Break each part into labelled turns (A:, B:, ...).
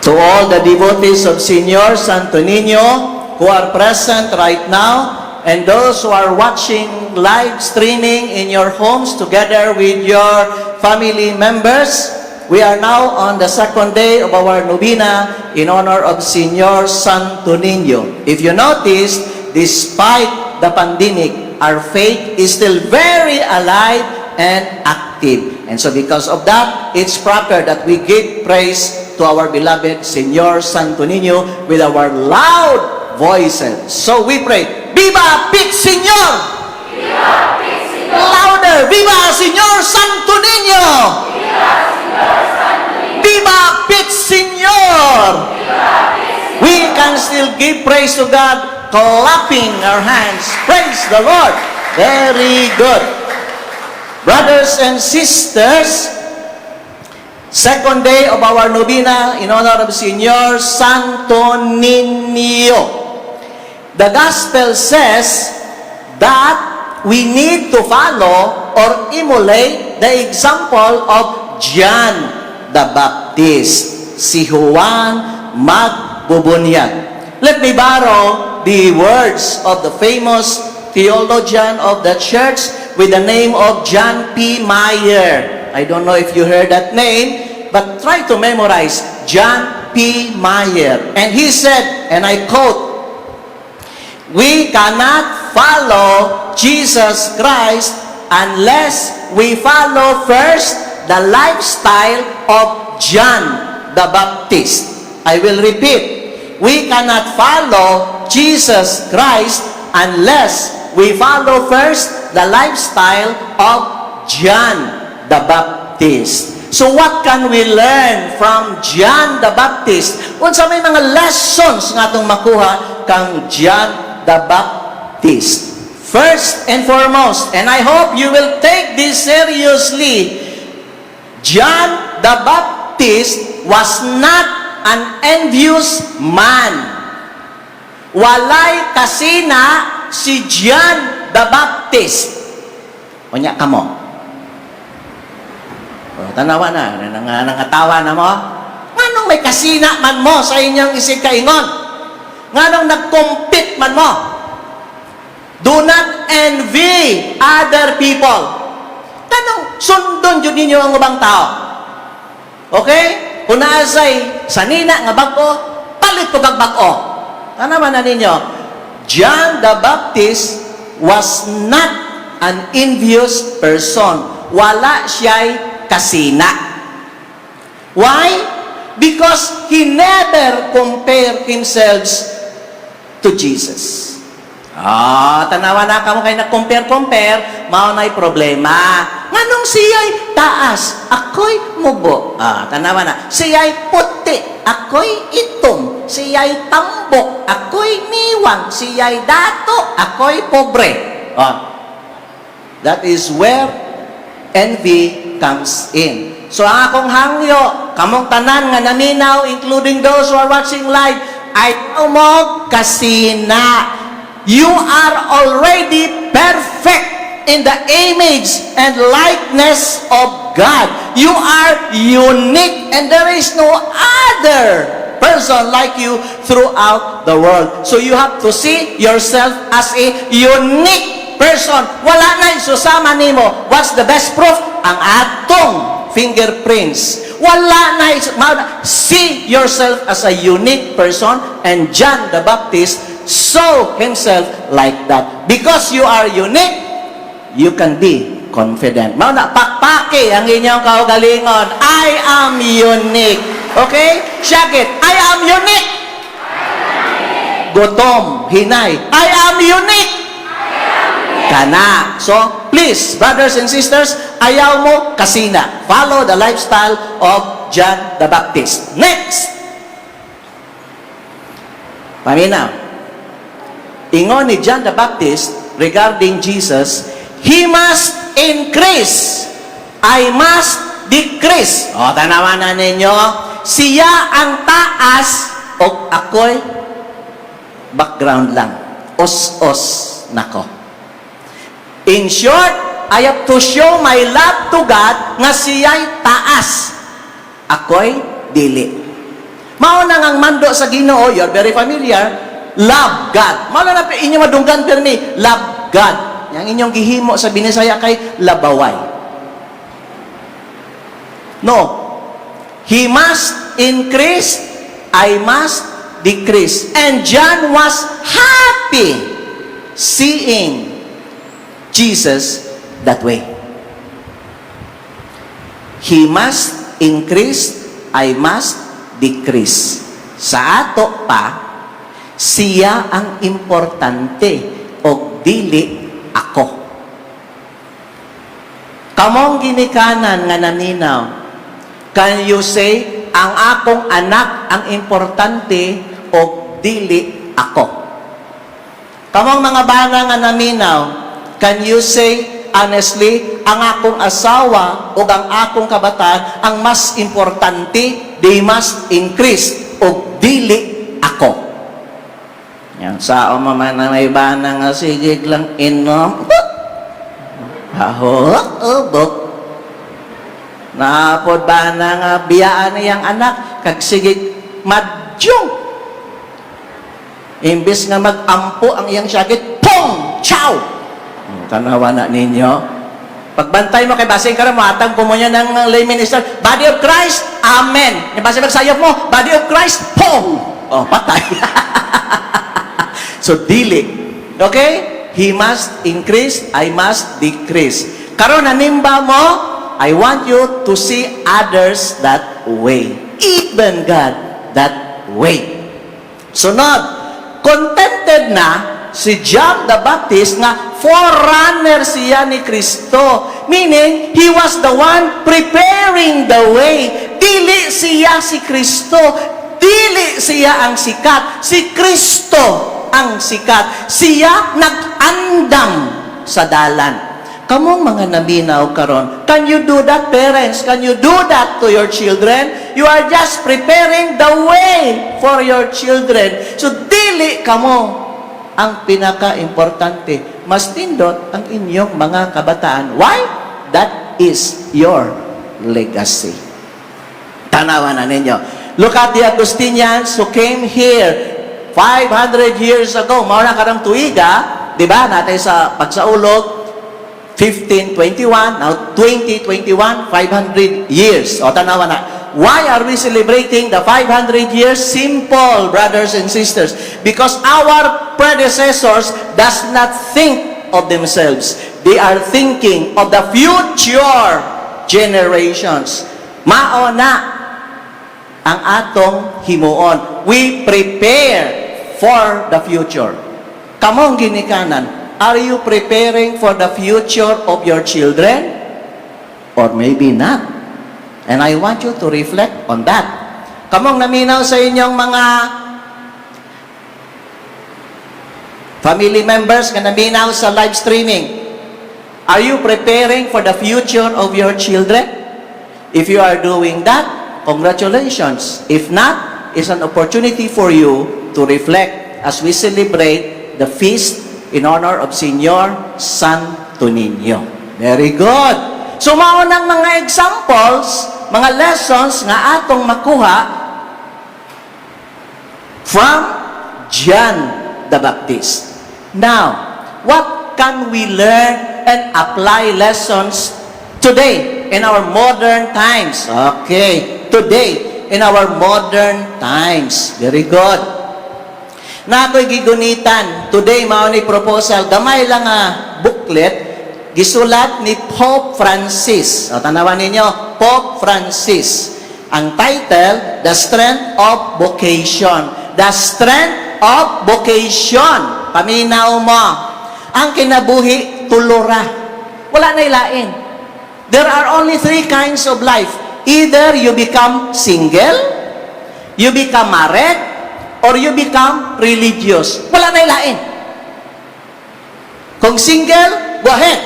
A: To all the devotees of Señor Santo Niño who are present right now, and those who are watching live streaming in your homes together with your family members, we are now on the second day of our novena in honor of Señor Santo Niño. If you notice, despite the pandemic, our faith is still very alive and active. And so because of that, it's proper that we give praise to our beloved Señor Santo Niño with our loud voices. So we pray, Viva Pit Señor!
B: Viva Pit Señor!
A: Louder! Viva Señor Santo Niño!
B: Viva Señor Santo Niño!
A: Viva Pit Señor!
B: Viva Pit Señor!
A: We can still give praise to God, clapping our hands. Praise the Lord! Very good. Brothers and sisters, second day of our novena in honor of Señor Santo Niño. The Gospel says that we need to follow or emulate the example of John the Baptist, si Juan Magbubunyag. Let me borrow the words of the famous theologian of the church with the name of John P. Meyer. I don't know if you heard that name, but try to memorize John P. Meyer. And he said, and I quote, "We cannot follow Jesus Christ unless we follow first the lifestyle of John the Baptist." I will repeat. We cannot follow Jesus Christ unless we follow first the lifestyle of John the Baptist. So what can we learn from John the Baptist? Unsa may mga lessons nga atong makuha kang John the Baptist? First and foremost, and I hope you will take this seriously, John the Baptist was not an envious man. Walay kasina si John the Baptist. Unya ka mo. Tanawa na, nangatawa na mo. Nganong may kasina man mo sa inyong isig kaingon? Nganong nag-compete man mo? Do not envy other people. Nganong sundon yun ninyo ang ubang tao? Okay? Kung naasay sanina nga bag-o, palit ko bag-o. Tanawa na ninyo. John the Baptist was not an envious person. Wala siya'y kasina. Why? Because he never compared himself to Jesus. Tanawa na ka mo kayo na-compare, mao na'y problema. Nganong siya'y taas, ako'y mubo. Tanawa na. Siya'y puti, ako'y itom. Siya'y tambok, ako'y niwang. Siya'y dato, ako'y pobre. That is where envy comes in. So ang akong hangyo, kamong tanan nga naminaw, including those who are watching live, ay umog kasina. You are already perfect in the image and likeness of God. You are unique, and there is no other person like you throughout the world. So you have to see yourself as a unique person. Wala na isusama nimo. What's the best proof? Ang atong fingerprints. Wala na see yourself as a unique person, and John the Baptist saw himself like that. Because you are unique, you can be confident. Mao na pakpake ang inyong kaugalingon. I am unique. Okay? Shagit, I am unique. Gutom, hinay, I am unique. Kana. So, please, brothers and sisters, ayaw mo kasina. Follow the lifestyle of John the Baptist. Next! Paminaw. Ingon ni John the Baptist regarding Jesus, he must increase, I must decrease. Tanawa na ninyo, siya ang taas o ako'y background lang. Os-os nako. In short, I have to show my love to God nga siya'y taas. Ako'y dili. Mao na ngang mando sa Ginoo, you're very familiar, love God. Mao na inyo madunggan pirmi, love God. Yang inyong gihimo sa Binisaya kay labaway. No. He must increase, I must decrease. And John was happy seeing Jesus that way. He must increase, I must decrease. Sa ato pa, siya ang importante o dili ako. Kamong ginikanan nga naminaw, can you say, ang akong anak ang importante o dili ako? Kamong mga bana nga naminaw, can you say, honestly, ang akong asawa o ang akong kabataan ang mas importante, they must increase o dili ako? Yan, sa umaman na may bana nga sigig lang inom, ubok. Napod ba na nga biyaan niyang anak, kag sigig madjong. Imbis nga mag-ampo ang iyang syagit, pong! Chow! Tanawa na ninyo. Pagbantay mo kay basing ka rin, matang po mo niya ng lay minister, Body of Christ, Amen. Yung basing magsayap mo, Body of Christ, pong! Oh, patay. So, dili. Okay? He must increase, I must decrease. Karon nanimba mo, I want you to see others that way. Even God that way. Sunod, contented na si John the Baptist nga forerunner siya ni Kristo. Meaning, he was the one preparing the way. Dili siya si Kristo. Dili siya ang sikat. Si Kristo ang sikat. Siya nag-andam sa dalan. Kamong mga naminaw karon, can you do that, parents? Can you do that to your children? You are just preparing the way for your children. So, dili kamo ang pinaka-importante. Mas tindot ang inyong mga kabataan. Why? That is your legacy. Tanawan na ninyo. Look at the Augustinians who came here 500 years ago. Mauna karang tuiga, di ba? Natay sa pagsaulog, 1521, now 2021, 500 years. O, tanawa na. Why are we celebrating the 500 years? Simple, brothers and sisters. Because our predecessors does not think of themselves. They are thinking of the future generations. Mao na ang atong himuon. We prepare for the future. Kamong ginikanan, are you preparing for the future of your children? Or maybe not. And I want you to reflect on that. Kamong naminaw sa inyong mga family members nga naminaw sa live streaming, are you preparing for the future of your children? If you are doing that, congratulations. If not, it's an opportunity for you to reflect as we celebrate the feast in honor of Senior Santo Niño. Very good. So, maunang mga examples, mga lessons nga atong makuha from John the Baptist. Now, what can we learn and apply lessons today in our modern times? Okay, today in our modern times. Very good. Na ako'y gigunitan. Today, mao ni proposal. Gamay lang booklet, gisulat ni Pope Francis. O, tanawan ninyo, Pope Francis. Ang title, The Strength of Vocation. The Strength of Vocation. Paminaw mo. Ang kinabuhi, tulura. Wala na ilain. There are only 3 kinds of life. Either you become single, you become married, or you become religious. Wala na ilain. Kung single, go ahead.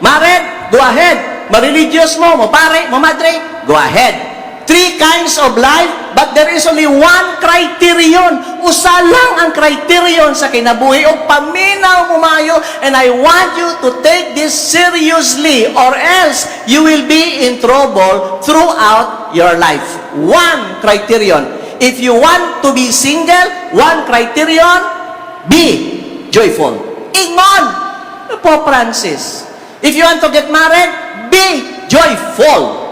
A: Married, go ahead. Ma-religious mo, pare, madre, go ahead. 3 kinds of life, but there is only one criterion. Usa lang ang criterion sa kinabuhi o paminaw mo mayo, and I want you to take this seriously or else you will be in trouble throughout your life. One criterion. If you want to be single, one criterion, be joyful. Ingon, Pope Francis. If you want to get married, be joyful.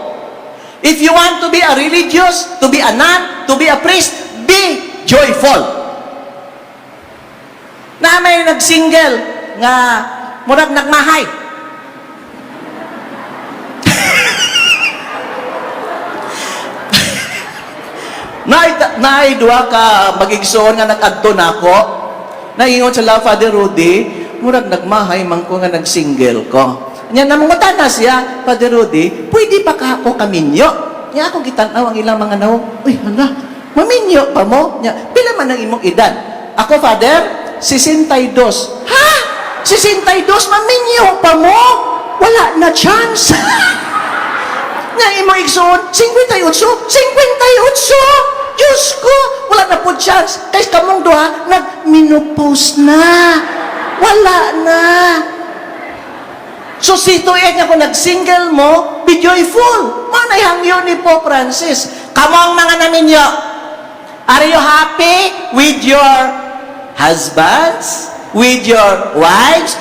A: If you want to be a religious, to be a nun, to be a priest, be joyful. Na may nag-single nga murag nagmahay. Naay duha ka magigsoon nga nag-adto nako. Naingon sila, Father Rudy, murag nagmahay man ko nga nag-single ko. Nya namungutan na siya, Father Rudy, pwede pa ka ako kaminyo? Nya ako gitanaw ang ilang mga naong, uy, hala, maminyo pa mo? Nya, pila man ang imong edad? Ako, Father, 62. Ha? 62? Maminyo pa mo? Wala na chance. Nga imong igsoon, 58? 58? Diyos ko, wala na po chance. Kaya kamong duha, nag-menopause na. Wala na. So, situin nga kung nag-single mo, be joyful. Manay hangyo ni Pope Francis. Kamong mga naminyo, are you happy with your husbands? With your wives?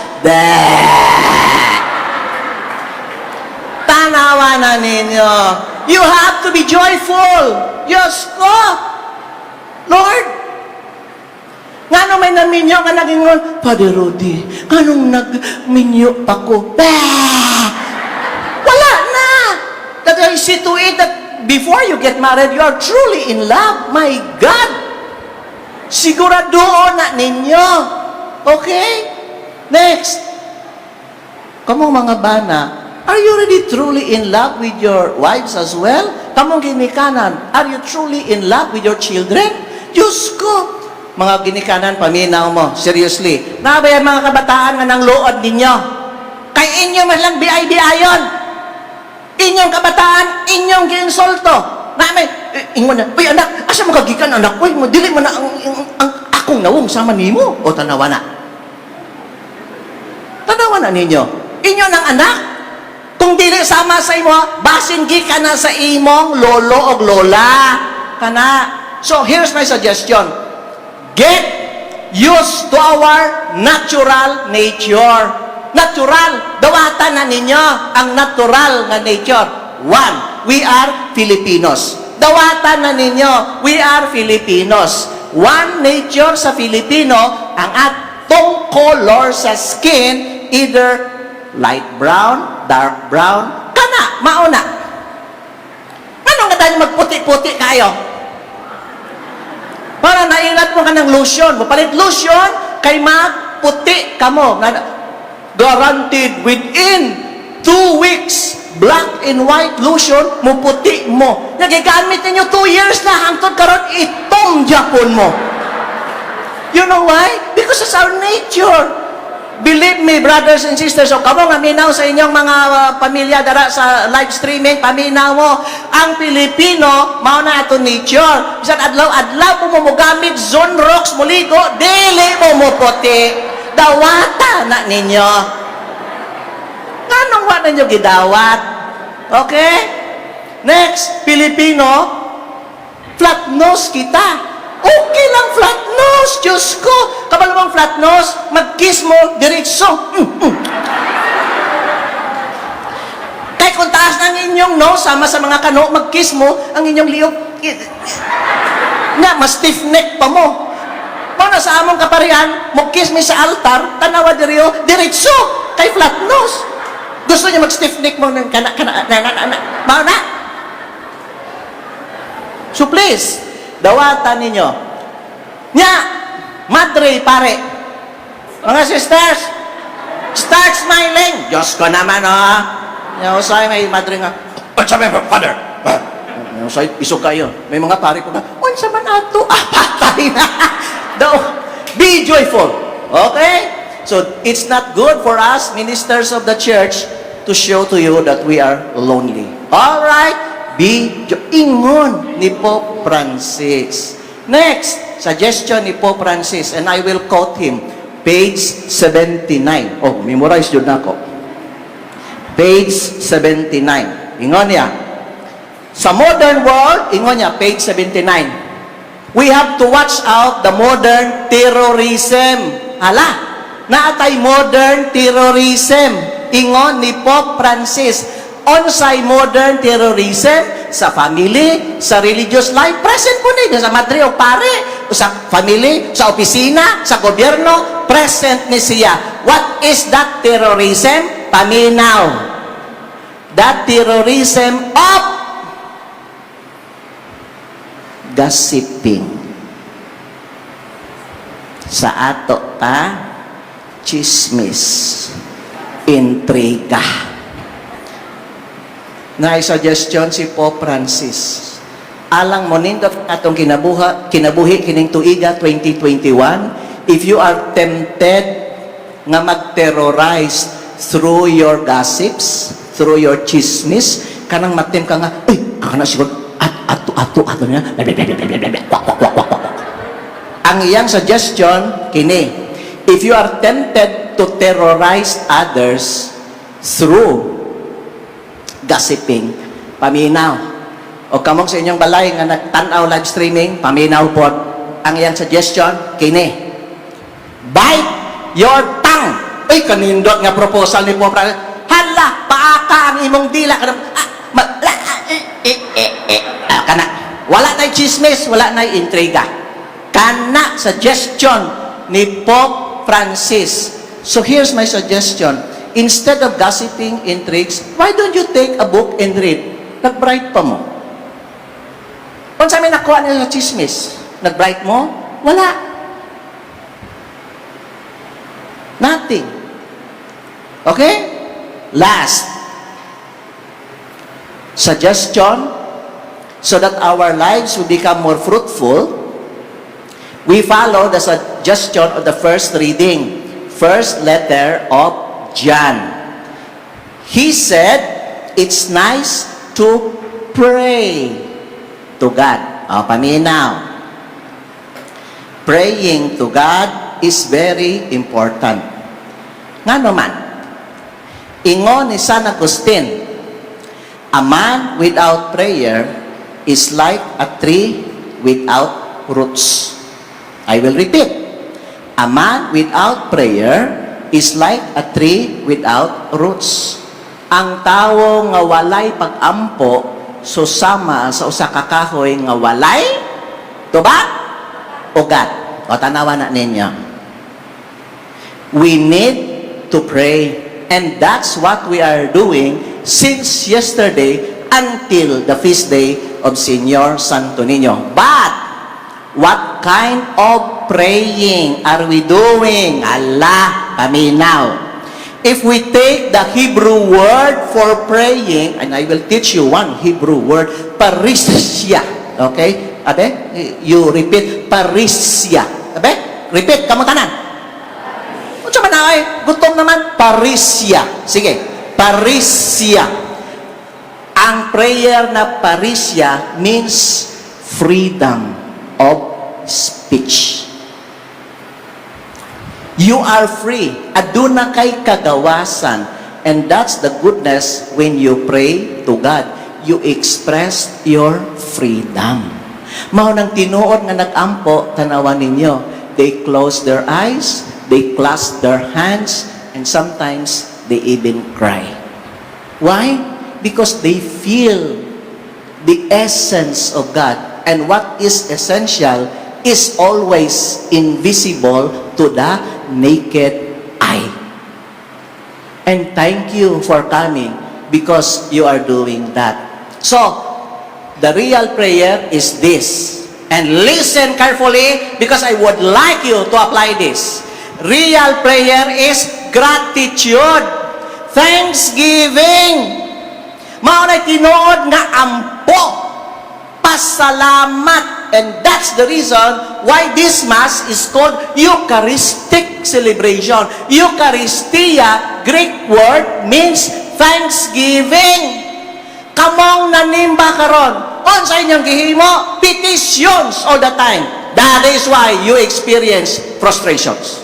A: Tanawa na ninyo. You have to be joyful. Diyos ko. Lord. Ngano may naminyo nga nagingon, Father Rudy, nganong nagminyo pa ko? Wala na. That I see to it that before you get married, you are truly in love. My God. Siguradoon na ninyo. Okay? Next. Kamong mga bana, are you really truly in love with your wives as well? Kamong ginikanan, are you truly in love with your children? Diyos ko, mga ginikanan, paminaw mo, seriously. Nabay mga kabataan nga ng lood ninyo. Kay inyo man lang biay-biayon. Inyong kabataan, inyong ginsolto. Namay, ingon na, uy anak, asa mo kagikan anak? Uy, dili mo na ang akong nawong sama nimo. O tanawa na. Tanawa na ninyo. Inyo ng anak, kung dili sama sa imo, basin gikan na sa imong lolo o lola. Kana. So, here's my suggestion. Get used to our natural nature. Natural. Dawatan na ninyo ang natural na nature. One, we are Filipinos. Dawatan na ninyo, we are Filipinos. One nature sa Filipino, ang atong color sa skin, either light brown, dark brown, kana, mauna. Anong nga tayo magputi-puti kayo? Para nailat mo ka ng lotion. Mapalit lotion, kay magputi ka mo. Guaranteed within 2 weeks, black and white lotion, muputi mo. Nagigamit ninyo 2 years na, hangtod karon itong Japon mo. You know why? Because it's our nature. Believe me, brothers and sisters, so kamo nga minaw sa inyong mga pamilya dara sa live streaming, paminaw mo, ang Pilipino, mao na ato nature. Bisan adlaw-adlaw po mo gamit Zonrox, muligo, dili mo puti. Dawata na ninyo. Nganong wa ninyo gidawat? Okay? Next, Pilipino, flat nose kita. Okay lang flat nose, Diyos ko. Kabalo mong flat nose, mag-kiss mo, diretso. Kaya kung taas ng inyong nose, sama sa mga kano, mag-kiss mo, ang inyong liog, nga, mas stiff neck pa mo. Paano sa among kaparihan, mag-kiss mo sa altar, tanawa diretso, diretso, kay flat nose. Gusto niya mag-stiff neck mo ng na. So please, dawatan ninyo. Nya, madre, pare. Mga sisters, start smiling. Diyos ko naman, Nya, usay may madre nga. Unsa may father? Usay, isog kayo. May mga pare ko na, unsa man ato? Patay na. Be joyful. Okay? So, it's not good for us, ministers of the church, to show to you that we are lonely. Alright? Ingon ni Pope Francis. Next, suggestion ni Pope Francis, and I will quote him, page 79. Oh, memorize yun ako. Page 79. Ingon niya. Sa modern world, ingon niya, page 79. We have to watch out the modern terrorism. Hala, naatay modern terrorism. Ingon ni Pope Francis, onsay modern terrorism sa family, sa religious life, present po ni sa madre o pare, sa family, sa opisina, sa gobyerno, present ni siya. What is that terrorism? Paminaw. That terrorism of gossiping. Sa ato pa, chismis, intriga. Na-suggestion si Pope Francis. Alang mo nindot atong kinabuhi kining tuiga 2021, if you are tempted nga mag-terrorize through your gossips, through your chismis, kanang matem ka nga, ay, kana siguro, ato niya, ang iyang suggestion, kini, if you are tempted to terrorize others through gossiping, paminaw. O kamong sa inyong balay nga nagtanaw live streaming, paminaw po. Ang iyang suggestion, kini, bite your tongue. Ay, kanindot nga proposal ni Pope Francis. Hala, paaka ang imong dila. Kana. Wala na chismis, wala na intriga. Kana suggestion ni Pope Francis. So here's my suggestion. Instead of gossiping intrigues, why don't you take a book and read? Nag-bright pa mo. Kung sa amin nakuha niya sa chismis, nag-bright mo? Wala. Nothing. Okay? Last. Suggestion, so that our lives will become more fruitful, we follow the suggestion of the first reading, first letter of John. He said, it's nice to pray to God. Paminaw. Praying to God is very important. Nga naman, ingon ni San Agustin, a man without prayer is like a tree without roots. I will repeat. A man without prayer is like a tree without roots. Ang tawo nga walay pag-ampo susama sa usa ka kahoy nga walay tubag ugat. O tanawa na ninyo. We need to pray, and that's what we are doing since yesterday until the feast day of Señor Santo Niño. But, what kind of praying are we doing? Allah, paminaw. If we take the Hebrew word for praying, and I will teach you one Hebrew word, parisya. Okay? Abe? You repeat, parisya. Abe? Repeat, kamu tanan. Unsa man ay? Gutom naman, parisya. Sige, parisya. Ang prayer na parisya means freedom of speech. You are free. Aduna kay kagawasan. And that's the goodness when you pray to God. You express your freedom. Mao nang tinuod nga nag-ampo, tanawan ninyo. They close their eyes, they clasp their hands, and sometimes they even cry. Why? Because they feel the essence of God. And what is essential is always invisible to the naked eye. And thank you for coming because you are doing that. So, the real prayer is this. And listen carefully because I would like you to apply this. Real prayer is gratitude, thanksgiving. Mao na tinuod nga ampo, pasalamat. And that's the reason why this Mass is called Eucharistic celebration. Eucharistia, Greek word, means thanksgiving. Kamong nanimba karon, on sa inyong gihimo, petitions all the time. That is why you experience frustrations.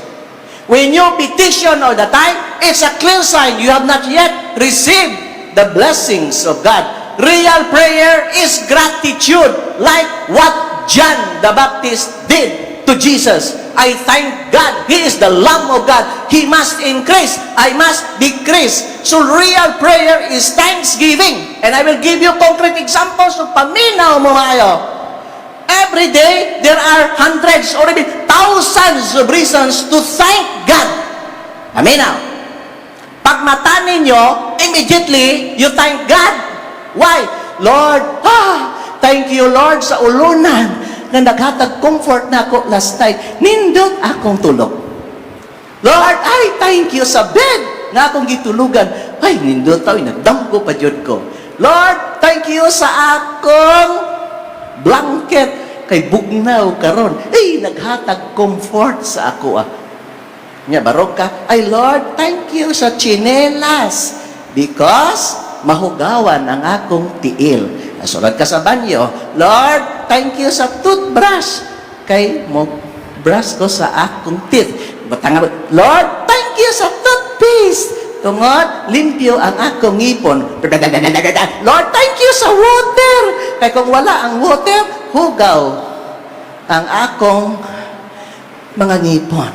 A: When you petition all the time, it's a clear sign you have not yet received the blessings of God. Real prayer is gratitude, like what John the Baptist did to Jesus. I thank God. He is the Lamb of God. He must increase. I must decrease. So real prayer is thanksgiving. And I will give you concrete examples of paminaw mo kayo. Every day, there are hundreds or even thousands of reasons to thank God. Paminaw. Pag mata ninyo, immediately, you thank God. Why? Lord, thank you, Lord, sa ulunan na naghatag comfort na ako last night. Nindot akong tulog. Lord, I thank you sa bed na akong gitulugan. Ay, nindot tayo, nagdamgo pa dyan ko. Lord, thank you sa akong blanket kay bugnaw karon. Ay, naghatag comfort sa ako. Nya, barog ka. Ay, Lord, thank you sa chinelas because mahugawan ang akong tiil. Sulat ka sa banyo, Lord, thank you sa toothbrush. Kay mo brush ko sa akong teeth. Lord, thank you sa toothpaste. Tungod, limpyo ang akong ngipon. Lord, thank you sa water. Kay kung wala ang water, hugaw ang akong mga ngipon.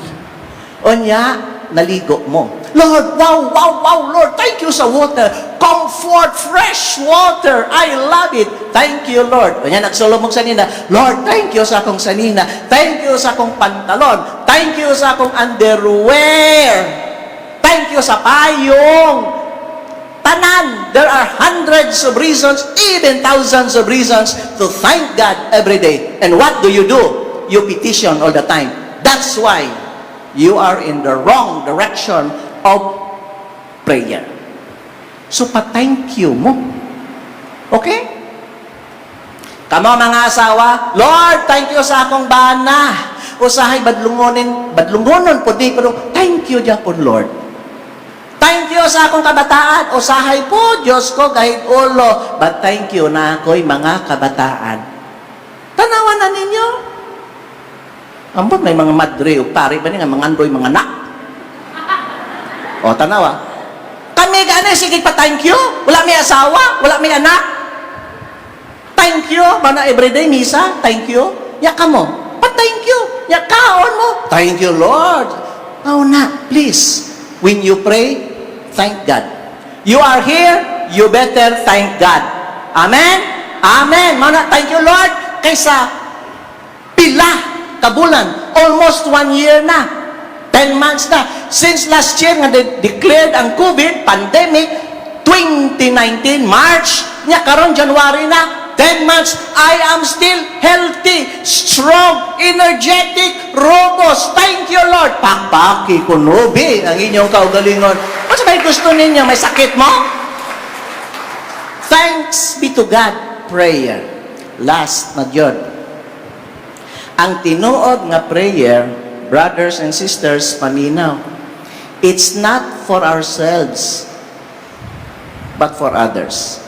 A: Onya, naligo mo. Lord, wow, Lord, thank you sa water. Comfort, fresh water. I love it. Thank you, Lord. Kanya nagsulong mong sanina, Lord, thank you sa akong sanina. Thank you sa akong pantalon. Thank you sa akong underwear. Thank you sa payong. Tanan, there are hundreds of reasons, even thousands of reasons to thank God every day. And what do? You petition all the time. That's why you are in the wrong direction of prayer. So, pa-thank you mo. Okay? Kamo mga asawa, Lord, thank you sa akong bana. Usahay badlungonon po di, pero thank you Japon, Lord. Thank you sa akong kabataan. Usahay po, Diyos ko, kahit ulo. But thank you na ako'y mga kabataan. Tanawan na ninyo. Ambot may mga madre o pare ba nga mga andoy mga anak? O, tanawa. Kami gani, sige pa thank you. Wala may asawa, wala may anak. Thank you. Mana everyday misa, thank you. Ya ka mo, pa thank you. Ya kaon mo, thank you Lord. Oh na, please. When you pray, thank God. You are here, you better thank God. Amen? Amen. Mana, thank you Lord. Kaysa pila kabulan, almost 1 year na, 10 months na. Since last year nga declared ang COVID pandemic, 2019 March, nya karon January na, 10 months, I am still healthy, strong, energetic, robust. Thank you, Lord. Pakpaki ko, nobi, ang inyong kaugalingon. Ano may gusto ninyo? May sakit mo? Thanks be to God. Prayer. Last na yun. Ang tinuod nga prayer, brothers and sisters, paminaw, it's not for ourselves, but for others.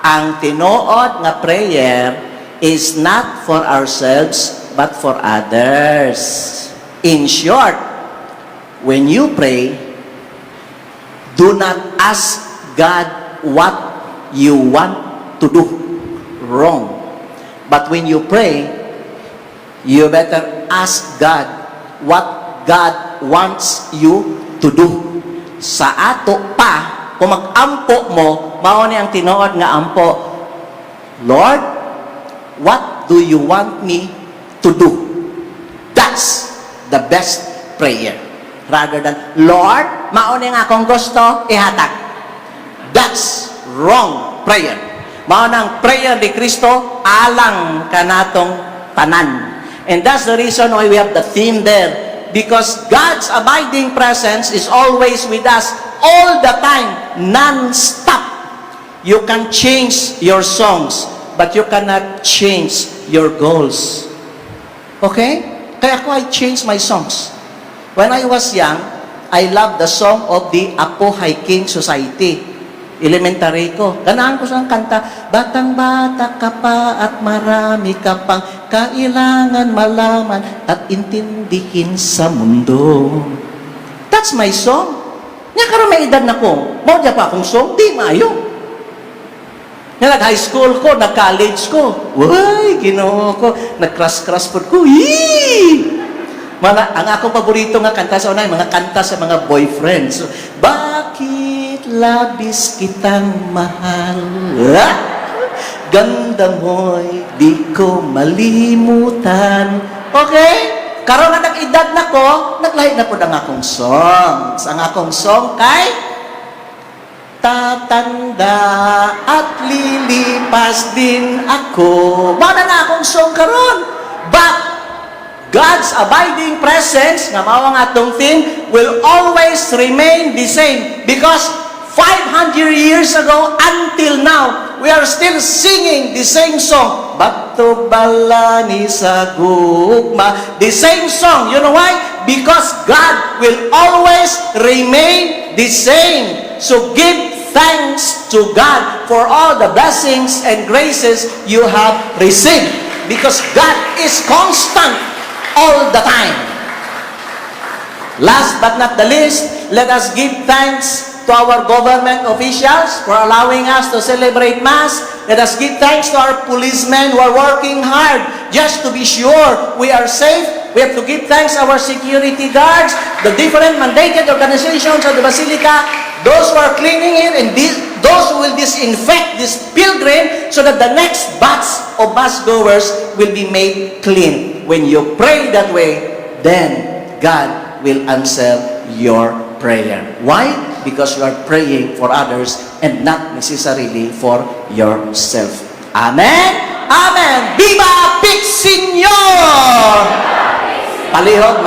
A: Ang tinuod nga prayer is not for ourselves, but for others. In short, when you pray, do not ask God what you want to do. Wrong. But when you pray, you better ask God what God wants you to do. Sa ato pa, kung mag-ampo mo, mao ni ang tinuod nga ampo, Lord, what do you want me to do? That's the best prayer. Rather than, Lord, mao ni nga akong gusto, ihatag. That's wrong prayer. Mao nang prayer ni Kristo, alang kanatong tanan. And that's the reason why we have the theme there. Because God's abiding presence is always with us all the time, non-stop. You can change your songs, but you cannot change your goals. Okay? Kaya ako, I changed my songs. When I was young, I loved the song of the Apo Hiking Society. Elementary ko. Ganahan ko siyang kanta, batang-bata ka pa at marami ka pang kailangan malaman at intindihin sa mundo. That's my song. Nya karon may edad na ko. Mao pa akong song, di maayo. Nga nag-high school ko, nag-college ko. Uy, Ginoo ko. Nag-crush-crush po ko. Yee! Ang akong paborito nga kanta sa unay, mga kanta sa mga boyfriends. So, bakit labis kitang mahal? Ganda mo'y di ko malimutan. Okay? Karon nga nag-edad na ko, naglahi na po ang akong songs. Ang akong song kay tatanda at lilipas din ako. Mana na akong song karon. But God's abiding presence, nga mao ang atong theme, will always remain the same. Because 500 years ago until now, we are still singing the same song. Bato balani sa gugma. The same song. You know why? Because God will always remain the same. So give thanks to God for all the blessings and graces you have received. Because God is constant all the time. Last but not the least, let us give thanks to our government officials for allowing us to celebrate Mass. Let us give thanks to our policemen who are working hard just to be sure we are safe. We have to give thanks to our security guards, the different mandated organizations of the Basilica, those who are cleaning it, and those who will disinfect this pilgrim so that the next batch of mass goers will be made clean. When you pray that way, then God will answer your prayer. Why? Because you are praying for others and not necessarily for yourself. Amen? Amen! Viva Pixinyor! Palihog,